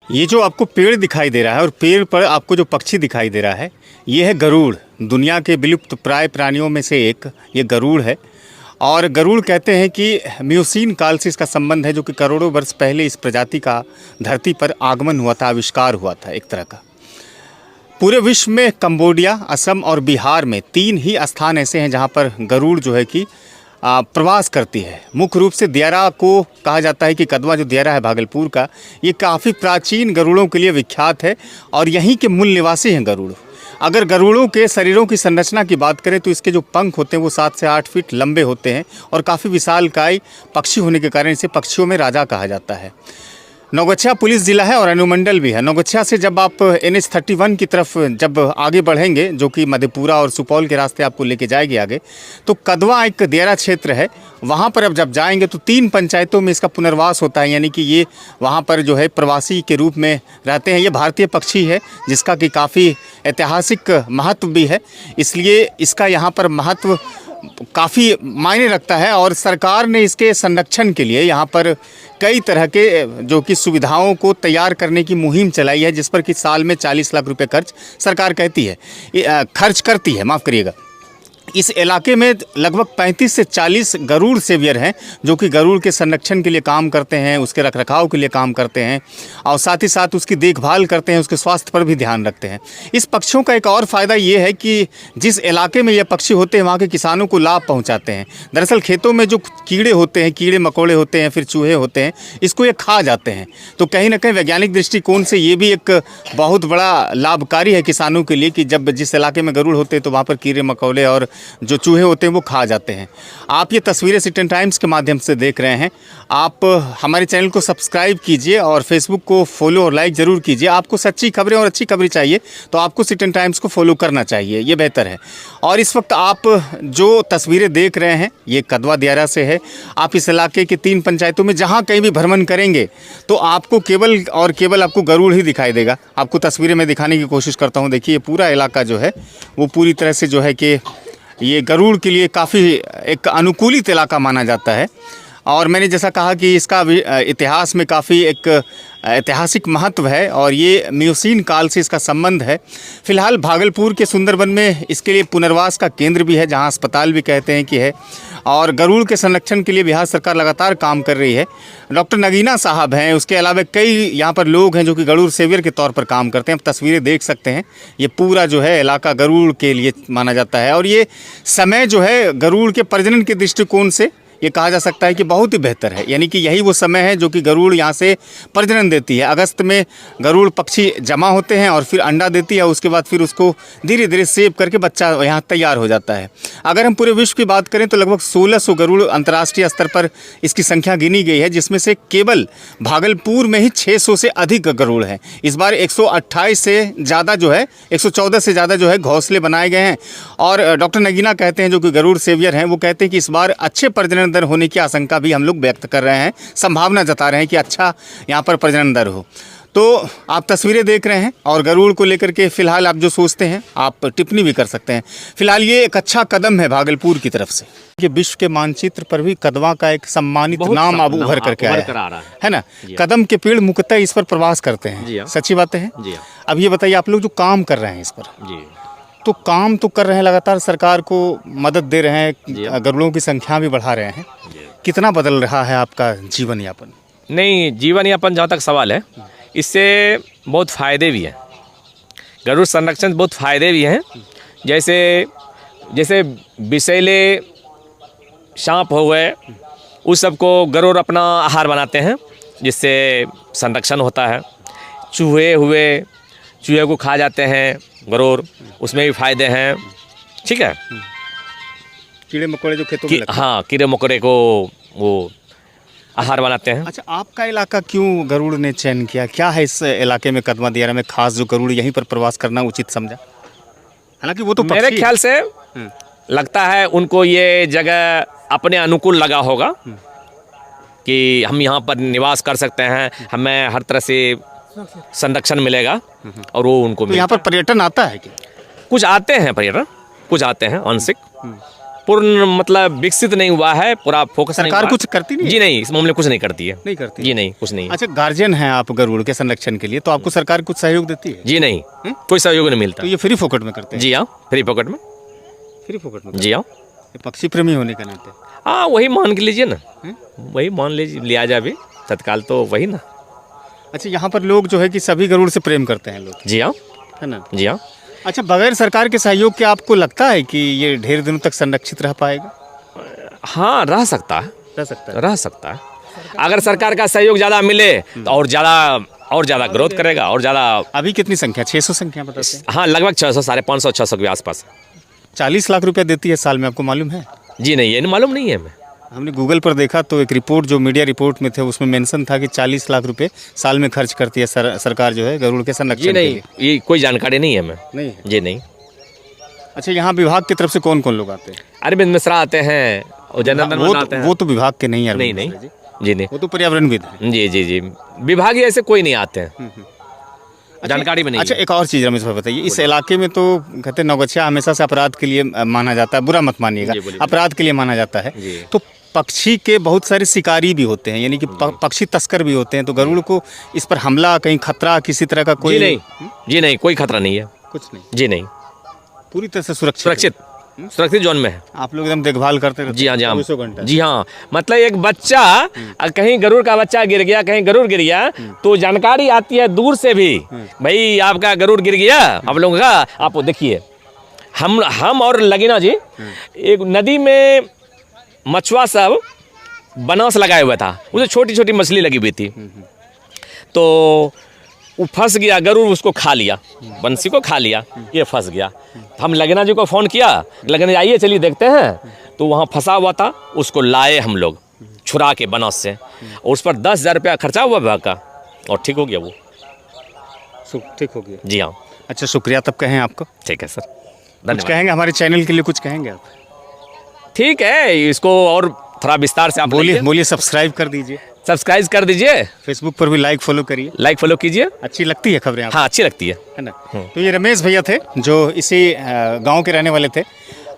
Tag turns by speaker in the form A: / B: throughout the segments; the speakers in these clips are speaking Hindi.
A: ये जो आपको पेड़ दिखाई दे रहा है और पेड़ पर आपको जो पक्षी दिखाई दे रहा है, ये है गरुड़। दुनिया के विलुप्त प्राय प्राणियों में से एक ये गरुड़ है। और गरुड़ कहते हैं कि मियोसीन काल से इसका संबंध है, जो कि करोड़ों वर्ष पहले इस प्रजाति का धरती पर आगमन हुआ था, आविष्कार हुआ था एक तरह का। पूरे विश्व में कंबोडिया, असम और बिहार में 3 ही स्थान ऐसे हैं जहाँ पर गरुड़ जो है कि प्रवास करती है। मुख्य रूप से दियारा को कहा जाता है कि कदवा जो दियारा है भागलपुर का, ये काफ़ी प्राचीन गरुड़ों के लिए विख्यात है और यहीं के मूल निवासी हैं गरुड़। अगर गरुड़ों के शरीरों की संरचना की बात करें तो इसके जो पंख होते हैं वो 7 से 8 फीट लंबे होते हैं और काफ़ी विशालकाय पक्षी होने के कारण इसे पक्षियों में राजा कहा जाता है। नौगछिया पुलिस ज़िला है और अनुमंडल भी है। नौगछिया से जब आप NH 31 की तरफ जब आगे बढ़ेंगे, जो कि मधेपुरा और सुपौल के रास्ते आपको लेके जाएगी आगे, तो कदवा एक दियारा क्षेत्र है। वहाँ पर अब जब जाएंगे तो 3 पंचायतों में इसका पुनर्वास होता है, यानी कि ये वहाँ पर जो है प्रवासी के रूप में रहते हैं। ये भारतीय पक्षी है जिसका कि काफ़ी ऐतिहासिक महत्व भी है, इसलिए इसका यहाँ पर महत्व काफ़ी मायने रखता है। और सरकार ने इसके संरक्षण के लिए यहाँ पर कई तरह के जो कि सुविधाओं को तैयार करने की मुहिम चलाई है, जिस पर कि साल में 40 लाख रुपए खर्च सरकार खर्च करती है, माफ़ करिएगा। इस इलाके में लगभग 35 से 40 गरुड़ सेवियर हैं, जो कि गरुड़ के संरक्षण के लिए काम करते हैं, उसके रखरखाव के लिए काम करते हैं और साथ ही साथ उसकी देखभाल करते हैं, उसके स्वास्थ्य पर भी ध्यान रखते हैं। इस पक्षियों का एक और फ़ायदा ये है कि जिस इलाके में ये पक्षी होते हैं वहाँ के किसानों को लाभ पहुँचाते हैं। दरअसल खेतों में जो कीड़े होते हैं, कीड़े मकोड़े होते हैं, फिर चूहे होते हैं, इसको ये खा जाते हैं। तो कहीं ना कहीं वैज्ञानिक दृष्टिकोण से ये भी एक बहुत बड़ा लाभकारी है किसानों के लिए कि जब जिस इलाके में गरुड़ होते हैं तो वहाँ पर कीड़े मकोड़े और जो चूहे होते हैं वो खा जाते हैं। आप ये तस्वीरें सिटीजन टाइम्स के माध्यम से देख रहे हैं। आप हमारे चैनल को सब्सक्राइब कीजिए और फेसबुक को फॉलो और लाइक ज़रूर कीजिए। आपको सच्ची खबरें और अच्छी खबरें चाहिए तो आपको सिटीजन टाइम्स को फॉलो करना चाहिए, ये बेहतर है। और इस वक्त आप जो तस्वीरें देख रहे हैं ये कदवा दियारा से है। आप इस इलाके के 3 पंचायतों में जहाँ कहीं भी भ्रमण करेंगे तो आपको केवल और केवल आपको गरुड़ ही दिखाई देगा। आपको तस्वीरें में दिखाने की कोशिश करता हूँ। देखिए पूरा इलाका जो है वो पूरी तरह से जो है कि ये गरुड़ के लिए काफ़ी एक अनुकूलित इलाका माना जाता है। और मैंने जैसा कहा कि इसका इतिहास में काफ़ी एक ऐतिहासिक महत्व है और ये मियोसीन काल से इसका संबंध है। फ़िलहाल भागलपुर के सुंदरबन में इसके लिए पुनर्वास का केंद्र भी है, जहां अस्पताल भी कहते हैं कि है। और गरुड़ के संरक्षण के लिए बिहार सरकार लगातार काम कर रही है। डॉक्टर नगीना साहब हैं, उसके अलावा कई यहाँ पर लोग हैं जो कि गरुड़ सेवियर के तौर पर काम करते हैं। आप तस्वीरें देख सकते हैं, ये पूरा जो है इलाका गरुड़ के लिए माना जाता है। और ये समय जो है गरुड़ के प्रजनन के दृष्टिकोण से ये कहा जा सकता है कि बहुत ही बेहतर है, यानी कि यही वो समय है जो कि गरुड़ यहाँ से प्रजनन देती है। अगस्त में गरुड़ पक्षी जमा होते हैं और फिर अंडा देती है, उसके बाद फिर उसको धीरे धीरे सेव करके बच्चा यहाँ तैयार हो जाता है। अगर हम पूरे विश्व की बात करें तो लगभग 1600 गरुड़ अंतर्राष्ट्रीय स्तर पर इसकी संख्या गिनी गई है, जिसमें से केवल भागलपुर में ही 600 से अधिक गरुड़ हैं। इस बार 128 से ज़्यादा जो है 114 से ज़्यादा जो है घोंसले बनाए गए हैं। और डॉक्टर नगीना कहते हैं, जो कि गरुड़ सेवियर हैं, वो कहते हैं कि इस बार अच्छे प्रजनन दर होने की आशंका भी हम लोग व्यक्त कर रहे हैं, संभावना जता रहे हैं कि अच्छा यहाँ पर प्रजनन दर हो। तो आप तस्वीरें देख रहे हैं और गरुड़ को लेकर के फिलहाल आप जो सोचते हैं आप टिप्पणी भी कर सकते हैं। फिलहाल ये एक अच्छा कदम है भागलपुर की तरफ से कि विश्व के मानचित्र पर भी कदवा का एक सम्मानित नाम अब उभर करके आया है ना। कदम के पेड़ मुख्यतः इस पर प्रवास करते हैं, सच्ची बातें हैं। अब ये बताइए, आप लोग जो काम कर रहे हैं इस पर, तो काम तो कर रहे हैं, लगातार सरकार को मदद दे रहे हैं, गरुड़ों की संख्या भी बढ़ा रहे हैं, कितना बदल रहा है आपका जीवन यापन?
B: नहीं, जीवन यापन जहाँ तक सवाल है, इससे बहुत फ़ायदे भी हैं। गरुड़ संरक्षण बहुत फ़ायदे भी हैं। जैसे विषैले सांप हो गए, उस सब को गरुड़ अपना आहार बनाते हैं, जिससे संरक्षण होता है। चूहे को खा जाते हैं गरुड़, उसमें भी फ़ायदे हैं। ठीक है,
A: कीड़े मकोड़े जो खेतों में लगते हैं।
B: हाँ, कीड़े मकोड़े को वो आहार बनाते हैं।
A: अच्छा, आपका इलाका क्यों गरुड़ ने चयन किया? क्या है इस इलाके में कदवा दियारा में खास जो गरुड़ यहीं पर प्रवास करना उचित समझा? हालांकि वो तो
B: मेरे ख्याल से लगता है उनको ये जगह अपने अनुकूल लगा होगा कि हम यहाँ पर निवास कर सकते हैं, हमें हर तरह से संरक्षण मिलेगा और वो उनको
A: तो यहाँ पर पर्यटन आता है क्या?
B: कुछ आते हैं पर्यटन, कुछ आते हैं आंशिक। पूर्ण मतलब विकसित नहीं हुआ है, पूरा फोकस नहीं
A: सरकार
B: हुआ।
A: कुछ करती नहीं है?
B: जी नहीं, इस मामले में कुछ नहीं करती है।
A: नहीं करती?
B: जी नहीं, कुछ नहीं है।
A: अच्छा, गार्जियन हैं आप गरुड़ के संरक्षण के लिए, तो आपको सरकार कुछ सहयोग देती है?
B: जी नहीं, कोई सहयोग नहीं मिलता।
A: तो ये फ्री फोकट में करते हैं?
B: जी हाँ, फ्री पॉकेट में।
A: फ्री फोकट में?
B: जी हाँ,
A: ये पक्षी प्रेमी होने के नाते।
B: हाँ वही मान के लीजिए ना, वही मान लीजिए, लिया जाए अभी तत्काल तो वही ना।
A: अच्छा, यहाँ पर लोग जो है कि सभी गरुड़ से प्रेम करते हैं लोग,
B: जी हाँ,
A: है ना?
B: जी हाँ।
A: अच्छा, बगैर सरकार के सहयोग के आपको लगता है कि ये ढेर दिनों तक संरक्षित रह पाएगा?
B: हाँ रह सकता है,
A: रह सकता है।
B: रह सकता है। अगर सरकार का सहयोग ज़्यादा मिले तो और ज़्यादा ग्रोथ करेगा, और ज़्यादा।
A: अभी कितनी संख्या, 600 संख्या बताते हैं?
B: हाँ लगभग 600, 550, 600 के आसपास।
A: 40 लाख रुपया देती है साल में, आपको मालूम है?
B: जी नहीं, ये मालूम नहीं है हमें।
A: हमने गूगल पर देखा तो एक रिपोर्ट जो मीडिया रिपोर्ट में थे उसमें मेंशन था कि 40 लाख रुपए साल में खर्च करती है सरकार जो है गरुड़ के
B: जी
A: संरक्षण के
B: नहीं,
A: लिए।
B: ये कोई जानकारी नहीं है हमें।
A: नहीं है?
B: जी नहीं।
A: अच्छा, यहाँ विभाग की तरफ से कौन कौन लोग आते हैं?
B: अरविंद मिश्रा आते हैं और जनार्दन
A: वो
B: आते हैं।
A: वो तो विभाग के नहीं है
B: नहीं
A: अरविंद
B: नहीं,
A: मिश्रा जी।
B: जी नहीं,
A: वो तो पर्यावरणविद है।
B: जी जी जी, विभागीय ऐसे कोई नहीं आते हैं, जानकारी भी नहीं
A: अच्छा,
B: है।
A: एक और चीज़ रमेश भाई बताइए, इस इलाके में तो कहते हैं नौगछिया हमेशा से अपराध के लिए माना जाता है, बुरा मत मानिएगा,
B: जी, बोलिए।
A: अपराध के लिए माना जाता है।
B: जी।
A: तो पक्षी के बहुत सारे शिकारी भी होते हैं, यानी कि पक्षी तस्कर भी होते हैं, तो गरुड़ को इस पर हमला, कहीं खतरा किसी तरह का कोई?
B: जी नहीं, जी नहीं, कोई खतरा नहीं है।
A: कुछ नहीं,
B: जी नहीं,
A: पूरी तरह से सुरक्षित
B: सुरक्षित जोन में है।
A: आप लोग एकदम देखभाल करते रहते
B: जी हाँ, जी हाँ,
A: 24 घंटा?
B: जी हाँ। मतलब एक बच्चा कहीं गरुड़ का बच्चा गिर गया, कहीं गरुड़ गिर गया, तो जानकारी आती है दूर से भी, भाई आपका गरुड़ गिर गया, आप लोगों का। आप देखिए, हम और लगीना जी एक नदी में मछुआ सब बनास लगाए हुआ था, उसमें छोटी छोटी मछली लगी हुई थी, तो वो फंस गया, गरुड़ उसको खा लिया, बंसी को खा लिया, ये फंस गया। हम लगना जी को फ़ोन किया, लगना जी आइए चलिए देखते हैं, तो वहाँ फंसा हुआ था, उसको लाए हम लोग छुरा के बनास से, और उस पर 10,000 रुपया खर्चा हुआ विभाग का, और ठीक हो गया वो।
A: ठीक हो गया?
B: जी हाँ।
A: अच्छा, शुक्रिया तब कहें आपको।
B: ठीक है सर,
A: कुछ
B: धन्यवाद।
A: कहेंगे हमारे चैनल के लिए, कुछ कहेंगे आप?
B: ठीक है, इसको और थोड़ा विस्तार से आप
A: बोलिए बोलिए, सब्सक्राइब कर दीजिए,
B: सब्सक्राइब कर दीजिए,
A: फेसबुक पर भी लाइक फॉलो करिए।
B: लाइक फॉलो कीजिए।
A: अच्छी लगती है खबरें आपको?
B: हाँ अच्छी लगती है
A: ना? तो ये रमेश भैया थे जो इसी गांव के रहने वाले थे,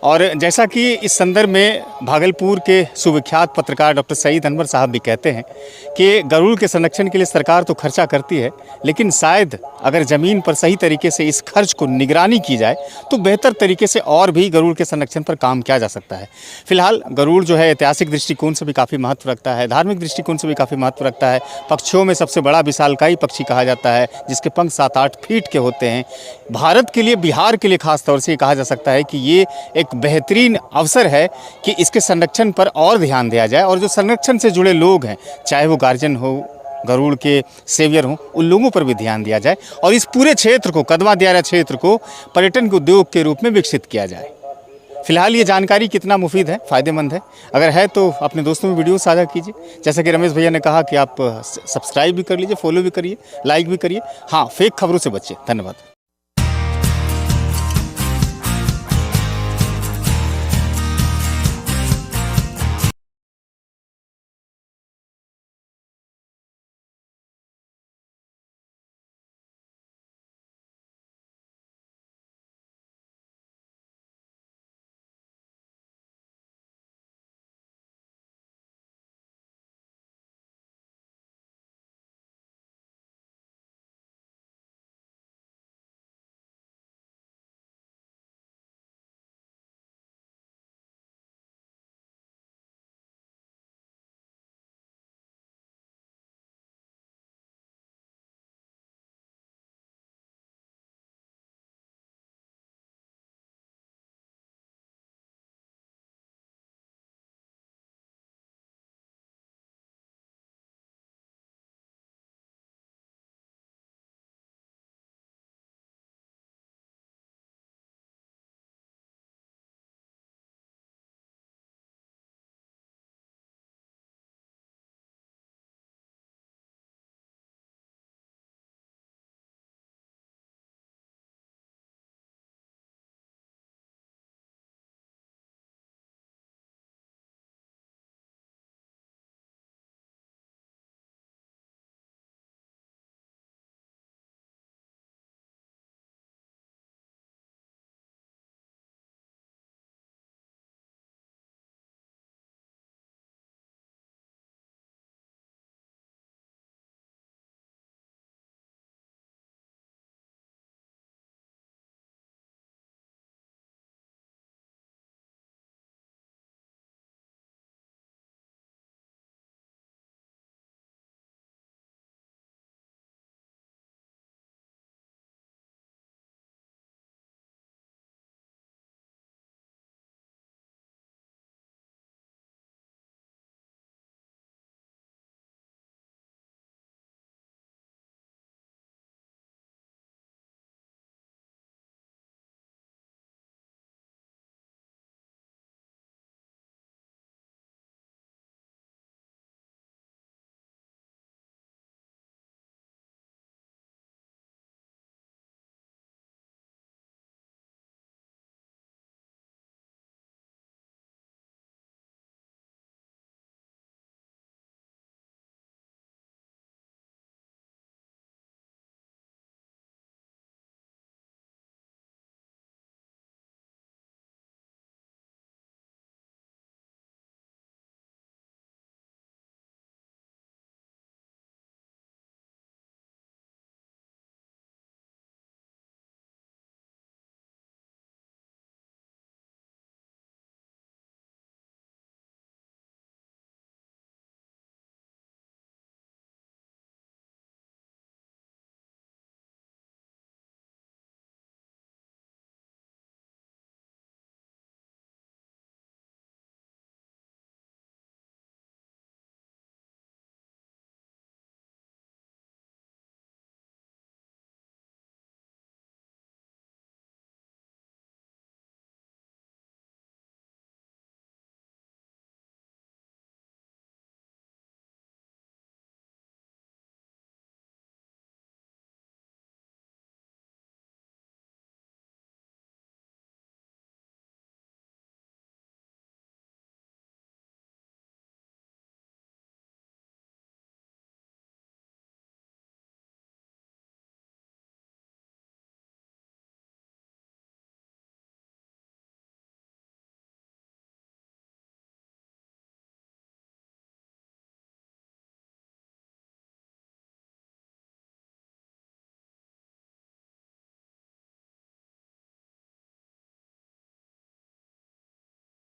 A: और जैसा कि इस संदर्भ में भागलपुर के सुविख्यात पत्रकार डॉक्टर सईद अनवर साहब भी कहते हैं कि गरुड़ के संरक्षण के लिए सरकार तो खर्चा करती है, लेकिन शायद अगर ज़मीन पर सही तरीके से इस खर्च को निगरानी की जाए तो बेहतर तरीके से और भी गरुड़ के संरक्षण पर काम किया जा सकता है। फिलहाल गरुड़ जो है ऐतिहासिक दृष्टिकोण से भी काफ़ी महत्व रखता है, धार्मिक दृष्टिकोण से भी काफ़ी महत्व रखता है। पक्षियों में सबसे बड़ा विशालकायी पक्षी कहा जाता है, जिसके पंख 7-8 फीट के होते हैं। भारत के लिए, बिहार के लिए खास तौर से कहा जा सकता है कि ये एक बेहतरीन अवसर है कि इसके संरक्षण पर और ध्यान दिया जाए, और जो संरक्षण से जुड़े लोग हैं, चाहे वो गार्जियन हो, गरुड़ के सेवियर हों, उन लोगों पर भी ध्यान दिया जाए, और इस पूरे क्षेत्र को, कदवा दियारा क्षेत्र को पर्यटन के उद्योग के रूप में विकसित किया जाए। फिलहाल ये जानकारी कितना मुफीद है, फ़ायदेमंद है, अगर है तो अपने दोस्तों में वीडियो साझा कीजिए। जैसा कि रमेश भैया ने कहा कि आप सब्सक्राइब भी कर लीजिए, फॉलो भी करिए, लाइक भी करिए। हाँ, फेक खबरों से बचिए। धन्यवाद।